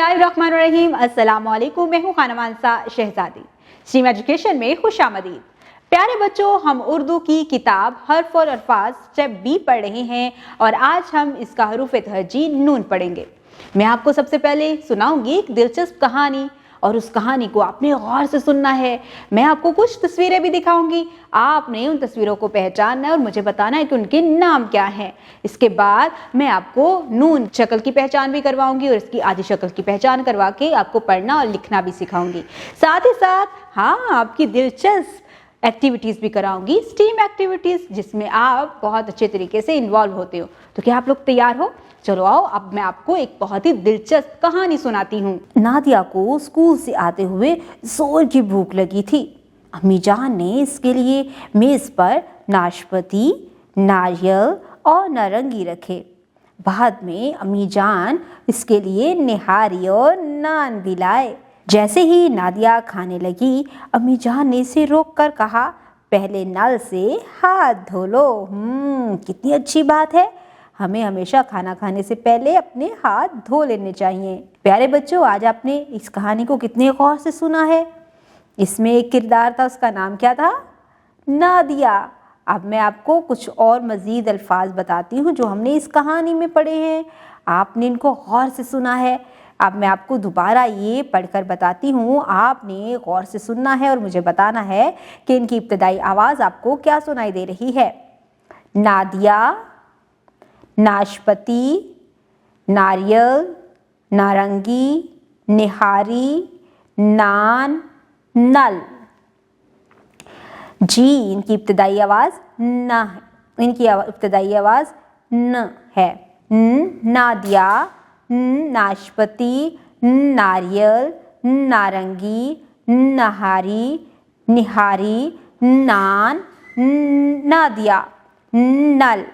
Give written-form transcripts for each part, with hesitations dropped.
बिस्मिल्लाहिर्रहमानिर्रहीम। अस्सलाम वालेकुम। मैं हूँ खाना मानसा शहजादी। स्ट्रीम एजुकेशन में खुशामदीद। प्यारे बच्चों, हम उर्दू की किताब हर्फ और अल्फाज स्टेप बी पढ़ रहे हैं और आज हम इसका हरूफ तहजी नून पढ़ेंगे। मैं आपको सबसे पहले सुनाऊंगी एक दिलचस्प कहानी और उस कहानी को आपने गौर से सुनना है। मैं आपको कुछ तस्वीरें भी दिखाऊंगी, आपने उन तस्वीरों को पहचानना है और मुझे बताना है कि उनके नाम क्या हैं। इसके बाद मैं आपको नून शक्ल की पहचान भी करवाऊंगी और इसकी आधी शक्ल की पहचान करवा के आपको पढ़ना और लिखना भी सिखाऊंगी। साथ ही साथ आपकी दिलचस्प एक्टिविटीज़ भी कराऊंगी, स्टीम एक्टिविटीज़, जिसमें आप बहुत अच्छे तरीके से इन्वॉल्व होते हो। तो क्या आप लोग तैयार हो? चलो आओ, अब मैं आपको एक बहुत ही दिलचस्प कहानी सुनाती हूँ। नादिया को स्कूल से आते हुए जोर की भूख लगी थी। अम्मी जान ने इसके लिए मेज़ पर नाशपाती, नारियल और नारंगी रखे। बाद में अम्मी जान इसके लिए निहारी और नान भी लाए। जैसे ही नादिया खाने लगी, अम्मी जान ने इसे रोक कर कहा, पहले नल से हाथ धो लो। कितनी अच्छी बात है, हमें हमेशा खाना खाने से पहले अपने हाथ धो लेने चाहिए। प्यारे बच्चों, आज आपने इस कहानी को कितने गौर से सुना है। इसमें एक किरदार था, उसका नाम क्या था? नादिया। अब मैं आपको कुछ और मज़ीद अल्फाज बताती हूँ जो हमने इस कहानी में पढ़े हैं। आपने इनको गौर से सुना है। अब मैं आपको दोबारा ये पढ़कर बताती हूँ, आपने गौर से सुनना है और मुझे बताना है कि इनकी इब्तदाई आवाज़ आपको क्या सुनाई दे रही है। नादिया, नाशपाती, नारियल, नारंगी, निहारी, नान, नल। जी, इनकी इब्तदाई आवाज़ न है, इनकी इब्तदाई आवाज़ न है। नादिया, नाशपाती, नारियल, नारंगी, नहारी, निहारी, नान, नादिया, नल।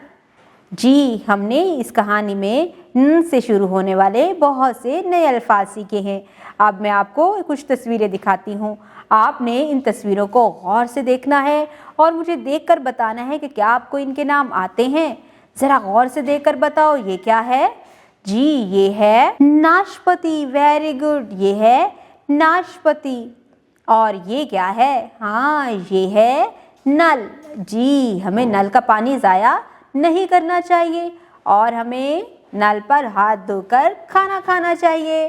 जी, हमने इस कहानी में न से शुरू होने वाले बहुत से नए अल्फाज सीखे हैं। अब मैं आपको कुछ तस्वीरें दिखाती हूँ। आपने इन तस्वीरों को गौर से देखना है और मुझे देखकर बताना है कि क्या आपको इनके नाम आते हैं। ज़रा गौर से देखकर बताओ, ये क्या है? जी, ये है नाशपाती। वेरी गुड, ये है नाशपाती। और ये क्या है? ये है नल। जी, हमें नल का पानी ज़ाया नहीं करना चाहिए और हमें नल पर हाथ धोकर खाना खाना चाहिए।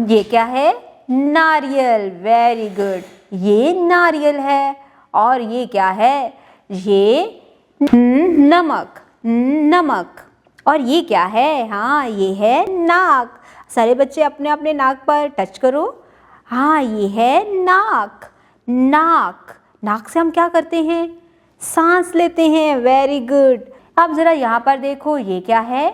ये क्या है? नारियल। वेरी गुड, ये नारियल है। और ये क्या है? ये नमक। नमक। और ये क्या है? ये है नाक। सारे बच्चे अपने अपने नाक पर टच करो। ये है नाक। नाक। नाक से हम क्या करते हैं? सांस लेते हैं। Very good. अब ज़रा यहाँ पर देखो, ये क्या है?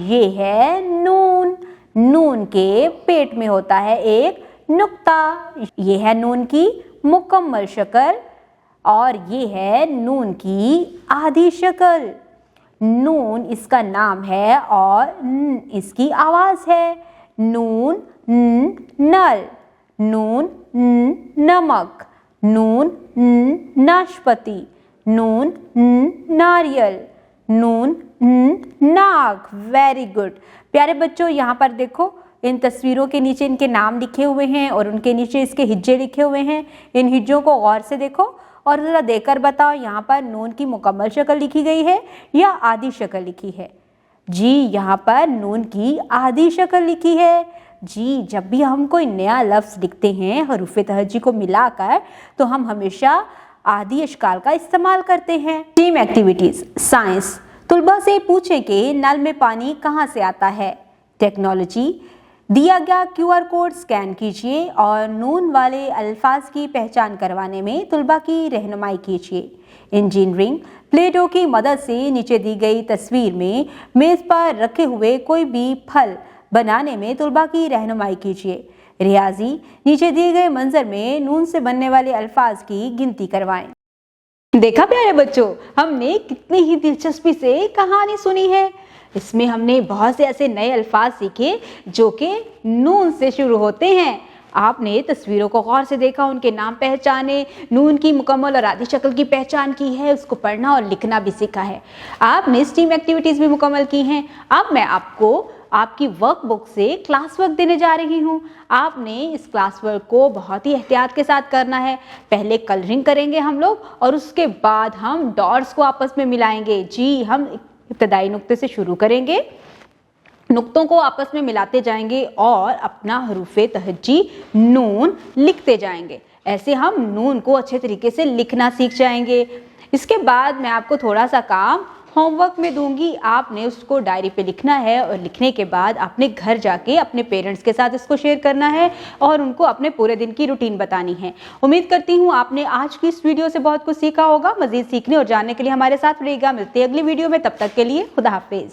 ये है नून। नून के पेट में होता है एक नुक्ता। ये है नून की मुकम्मल शक्ल और ये है नून की आधी शक्ल। नून इसका नाम है और इसकी आवाज़ है। नून नल, नून नमक, नून नाशपाती, नून नारियल, नून नाक। Very good. प्यारे बच्चों, यहाँ पर देखो, इन तस्वीरों के नीचे इनके नाम लिखे हुए हैं और उनके नीचे इसके हिज्जे लिखे हुए हैं। इन हिज्जों को गौर से देखो और ज़रा देखकर बताओ, यहाँ पर नून की मुकम्मल शक्ल लिखी गई है या आधी शक्ल लिखी है? जी, यहाँ पर नून की आधी शक्ल लिखी है। जी, जब भी हम कोई नया लफ्ज़ लिखते हैं हरूफ तहजी को मिलाकर, तो हम हमेशा आधी अशकाल का इस्तेमाल करते हैं। Team activities. साइंस। तुलबा से पूछें कि नल में पानी कहाँ से आता है। टेक्नोलॉजी। दिया गया QR कोड स्कैन कीजिए और नून वाले अल्फाज की पहचान करवाने में तुलबा की रहनुमाई कीजिए। इंजीनियरिंग। प्लेटो की मदद से नीचे दी गई तस्वीर में मेज़ पर रखे हुए कोई भी फल बनाने में तुलबा की रहनुमाई कीजिए। रियाजी। नीचे दिए गए मंजर में नून से बनने वाले अल्फाज की गिनती करवाएं। देखा प्यारे बच्चों, हमने कितनी ही दिलचस्पी से कहानी सुनी है। इसमें हमने बहुत से ऐसे नए अल्फाज सीखे जो कि नून से शुरू होते हैं। आपने तस्वीरों को गौर से देखा, उनके नाम पहचाने, नून की मुकम्मल और आधी शक्ल की पहचान की है, उसको पढ़ना और लिखना भी सीखा है। आपने स्टीम एक्टिविटीज़ भी मुकम्मल की हैं। अब मैं आपको आपकी वर्कबुक से क्लास वर्क देने जा रही हूँ। आपने इस क्लास वर्क को बहुत ही एहतियात के साथ करना है। पहले कलरिंग करेंगे हम लोग और उसके बाद हम डॉट्स को आपस में मिलाएंगे। जी, हम इब्तदाई नुक्ते से शुरू करेंगे, नुक्तों को आपस में मिलाते जाएंगे और अपना हरूफे तहज्जी नून लिखते जाएंगे। ऐसे हम नून को अच्छे तरीके से लिखना सीख जाएंगे। इसके बाद मैं आपको थोड़ा सा काम होमवर्क में दूंगी, आपने उसको डायरी पे लिखना है और लिखने के बाद आपने घर जाके अपने पेरेंट्स के साथ इसको शेयर करना है और उनको अपने पूरे दिन की रूटीन बतानी है। उम्मीद करती हूँ आपने आज की इस वीडियो से बहुत कुछ सीखा होगा। मज़ीद सीखने और जानने के लिए हमारे साथ रहिएगा। मिलते हैं अगली वीडियो में, तब तक के लिए खुदा हाफिज़।